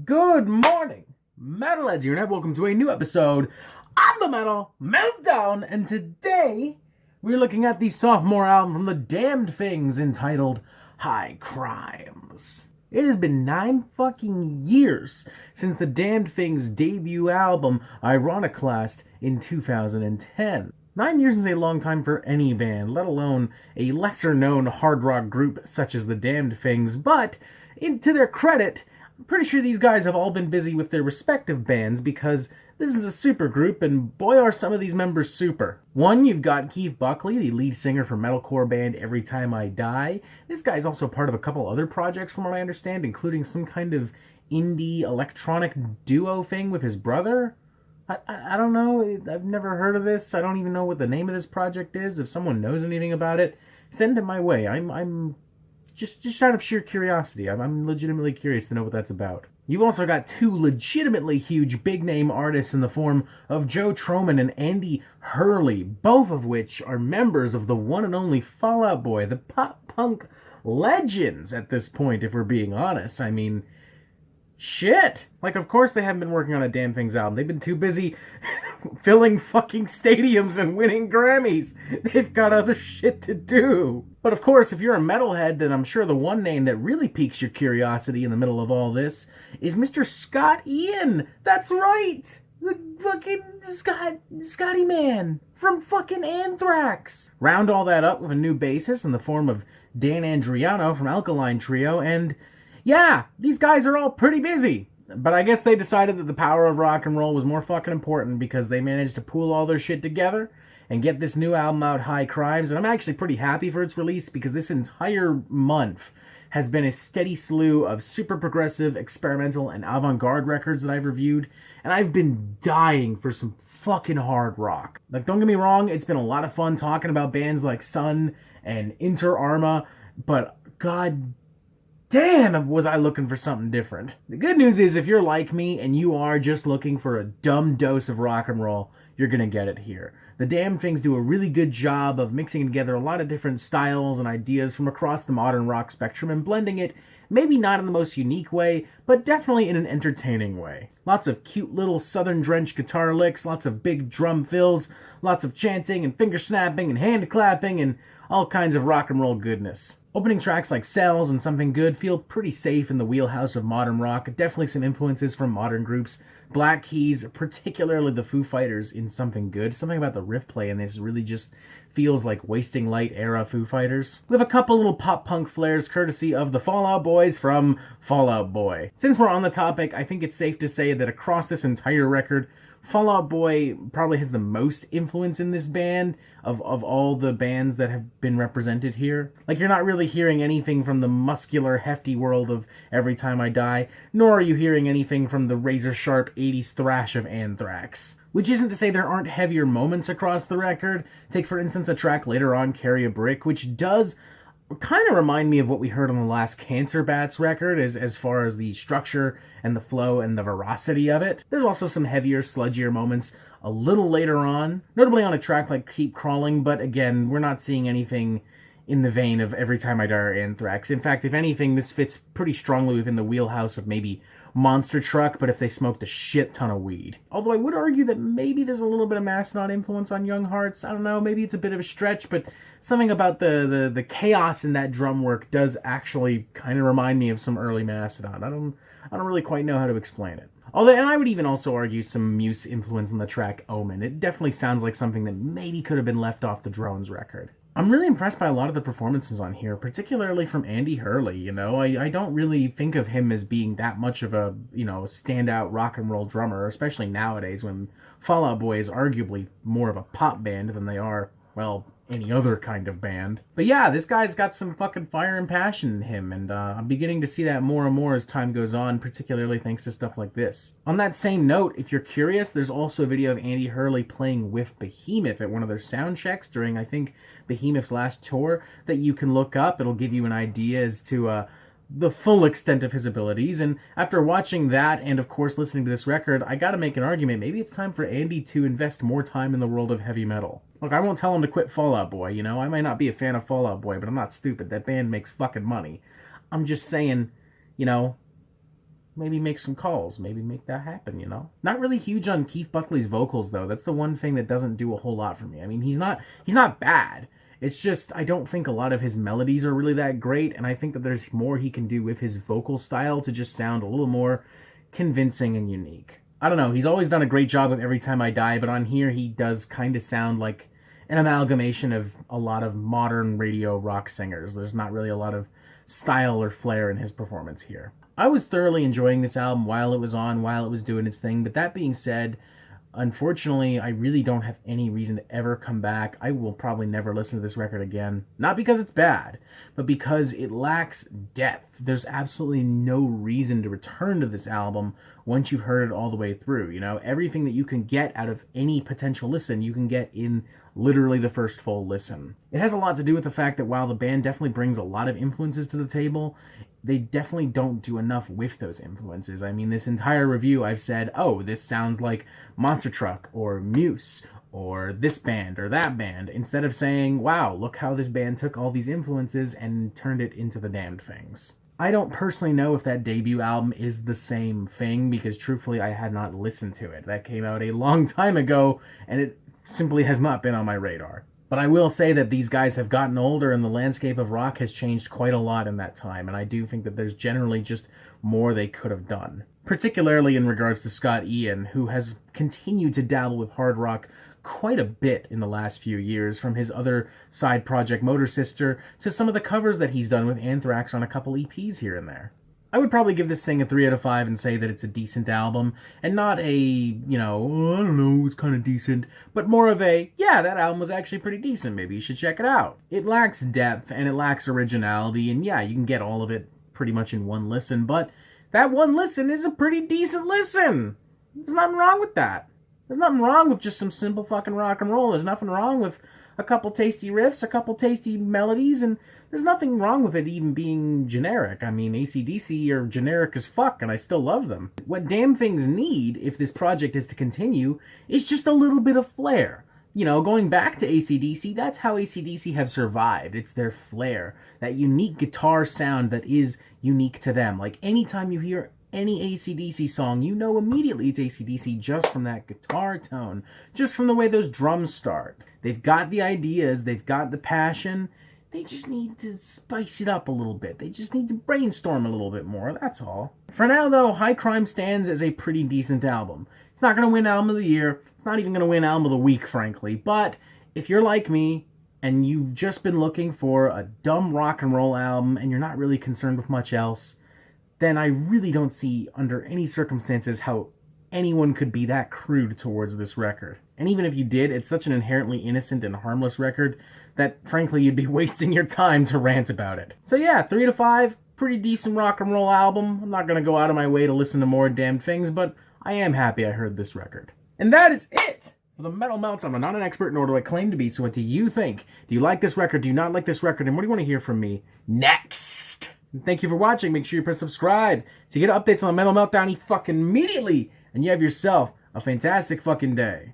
Good morning, Metalheads here, and welcome to a new episode of the Metal Meltdown. And today, we're looking at the sophomore album from the Damned Things entitled High Crimes. It has been 9 fucking years since the Damned Things' debut album, Ironiclast, in 2010. 9 years is a long time for any band, let alone a lesser-known hard rock group such as the Damned Things, but, to their credit, I'm pretty sure these guys have all been busy with their respective bands because this is a super group, and boy are some of these members super. One, you've got Keith Buckley, the lead singer for metalcore band Every Time I Die. This guy's also part of a couple other projects from what I understand, including some kind of indie electronic duo thing with his brother. I don't know, I've never heard of this. I don't even know what the name of this project is. If someone knows anything about it, send it my way. I'm just out of sheer curiosity. I'm legitimately curious to know what that's about. You've also got 2 legitimately huge big-name artists in the form of Joe Troman and Andy Hurley, both of which are members of the one and only Fall Out Boy, the pop-punk legends at this point, if we're being honest. I mean, shit! Like, of course they haven't been working on a Damn Things album. They've been too busy filling fucking stadiums and winning Grammys. They've got other shit to do. But of course, if you're a metalhead, then I'm sure the one name that really piques your curiosity in the middle of all this is Mr. Scott Ian. That's right! The fucking Scotty Man from fucking Anthrax. Round all that up with a new bassist in the form of Dan Andriano from Alkaline Trio, and yeah, these guys are all pretty busy. But I guess they decided that the power of rock and roll was more fucking important because they managed to pool all their shit together and get this new album out, High Crimes. And I'm actually pretty happy for its release because this entire month has been a steady slew of super progressive, experimental, and avant-garde records that I've reviewed. And I've been dying for some fucking hard rock. Like, don't get me wrong, it's been a lot of fun talking about bands like Sun and Inter Arma, but god damn, was I looking for something different. The good news is, if you're like me and you are just looking for a dumb dose of rock and roll, you're gonna get it here. The Damned Things do a really good job of mixing together a lot of different styles and ideas from across the modern rock spectrum and blending it, maybe not in the most unique way, but definitely in an entertaining way. Lots of cute little southern drenched guitar licks, lots of big drum fills, lots of chanting and finger snapping and hand clapping and all kinds of rock and roll goodness. Opening tracks like Cells and Something Good feel pretty safe in the wheelhouse of modern rock, definitely some influences from modern groups. Black Keys, particularly the Foo Fighters in Something Good. Something about the riff play in this really just feels like Wasting Light era Foo Fighters. We have a couple little pop-punk flares courtesy of the Fall Out Boys from Fall Out Boy. Since we're on the topic, I think it's safe to say that across this entire record, Fall Out Boy probably has the most influence in this band of all the bands that have been represented here. Like, you're not really hearing anything from the muscular, hefty world of Every Time I Die, nor are you hearing anything from the razor-sharp 80s thrash of Anthrax. Which isn't to say there aren't heavier moments across the record. Take, for instance, a track later on, Carry a Brick, which does kind of remind me of what we heard on the last Cancer Bats record as far as the structure and the flow and the veracity of it. There's also some heavier, sludgier moments a little later on, notably on a track like Keep Crawling, but again, we're not seeing anything in the vein of Every Time I Die or Anthrax. In fact, if anything, this fits pretty strongly within the wheelhouse of maybe Monster Truck, but if they smoked a shit ton of weed. Although I would argue that maybe there's a little bit of Mastodon influence on Young Hearts. I don't know, maybe it's a bit of a stretch, but something about the chaos in that drum work does actually kind of remind me of some early Mastodon. I don't really quite know how to explain it. Although, and I would even also argue some Muse influence on the track Omen. It definitely sounds like something that maybe could have been left off the Drones record. I'm really impressed by a lot of the performances on here, particularly from Andy Hurley, you know. I don't really think of him as being that much of a, standout rock and roll drummer, especially nowadays when Fall Out Boy is arguably more of a pop band than they are, well, any other kind of band. But yeah, this guy's got some fucking fire and passion in him, and I'm beginning to see that more and more as time goes on, particularly thanks to stuff like this. On that same note, if you're curious, there's also a video of Andy Hurley playing with Behemoth at one of their sound checks during, I think, Behemoth's last tour that you can look up. It'll give you an idea as to the full extent of his abilities, and after watching that and of course listening to this record, I gotta make an argument. Maybe it's time for Andy to invest more time in the world of heavy metal. Look, I won't tell him to quit Fall Out Boy, I might not be a fan of Fall Out Boy, but I'm not stupid. That band makes fucking money. I'm just saying, maybe make some calls, maybe make that happen, you know? Not really huge on Keith Buckley's vocals, though. That's the one thing that doesn't do a whole lot for me. I mean, he's not bad. It's just, I don't think a lot of his melodies are really that great, and I think that there's more he can do with his vocal style to just sound a little more convincing and unique. I don't know, he's always done a great job with Every Time I Die, but on here he does kind of sound like an amalgamation of a lot of modern radio rock singers. There's not really a lot of style or flair in his performance here. I was thoroughly enjoying this album while it was on, while it was doing its thing, but that being said, unfortunately, I really don't have any reason to ever come back. I will probably never listen to this record again. Not because it's bad, but because it lacks depth. There's absolutely no reason to return to this album once you've heard it all the way through. You know, everything that you can get out of any potential listen, you can get in literally the first full listen. It has a lot to do with the fact that while the band definitely brings a lot of influences to the table, they definitely don't do enough with those influences. I mean, this entire review I've said, oh, this sounds like Monster Truck or Muse or this band or that band, instead of saying, wow, look how this band took all these influences and turned it into the damned things. I don't personally know if that debut album is the same thing, because truthfully I had not listened to it. That came out a long time ago, and it simply has not been on my radar. But I will say that these guys have gotten older and the landscape of rock has changed quite a lot in that time, and I do think that there's generally just more they could have done. Particularly in regards to Scott Ian, who has continued to dabble with hard rock quite a bit in the last few years, from his other side project Motor Sister to some of the covers that he's done with Anthrax on a couple EPs here and there. I would probably give this thing a 3 out of 5 and say that it's a decent album, and not a, you know, oh, I don't know, it's kind of decent, but more of a, yeah, that album was actually pretty decent, maybe you should check it out. It lacks depth, and it lacks originality, and yeah, you can get all of it pretty much in one listen, but that one listen is a pretty decent listen. There's nothing wrong with that. There's nothing wrong with just some simple fucking rock and roll. There's nothing wrong with a couple tasty riffs, a couple tasty melodies, and there's nothing wrong with it even being generic. I mean, AC/DC are generic as fuck, and I still love them. What Damn Things need, if this project is to continue, is just a little bit of flair. You know, going back to AC/DC, that's how AC/DC have survived. It's their flair, that unique guitar sound that is unique to them. Like, anytime you hear any AC/DC song, you know immediately it's AC/DC just from that guitar tone, just from the way those drums start. They've got the ideas, they've got the passion, they just need to spice it up a little bit. They just need to brainstorm a little bit more, that's all. For now, though, High Crime stands as a pretty decent album. It's not going to win Album of the Year, it's not even going to win Album of the Week, frankly, but if you're like me, and you've just been looking for a dumb rock and roll album, and you're not really concerned with much else, then I really don't see, under any circumstances, how anyone could be that crude towards this record. And even if you did, it's such an inherently innocent and harmless record that, frankly, you'd be wasting your time to rant about it. So yeah, 3 to 5, pretty decent rock and roll album. I'm not going to go out of my way to listen to more Damned Things, but I am happy I heard this record. And that is it for the Metal Meltdown. I'm not an expert, nor do I claim to be, so what do you think? Do you like this record? Do you not like this record? And what do you want to hear from me next? And thank you for watching. Make sure you press subscribe to get updates on the Metal Meltdown fucking immediately. And you have yourself a fantastic fucking day.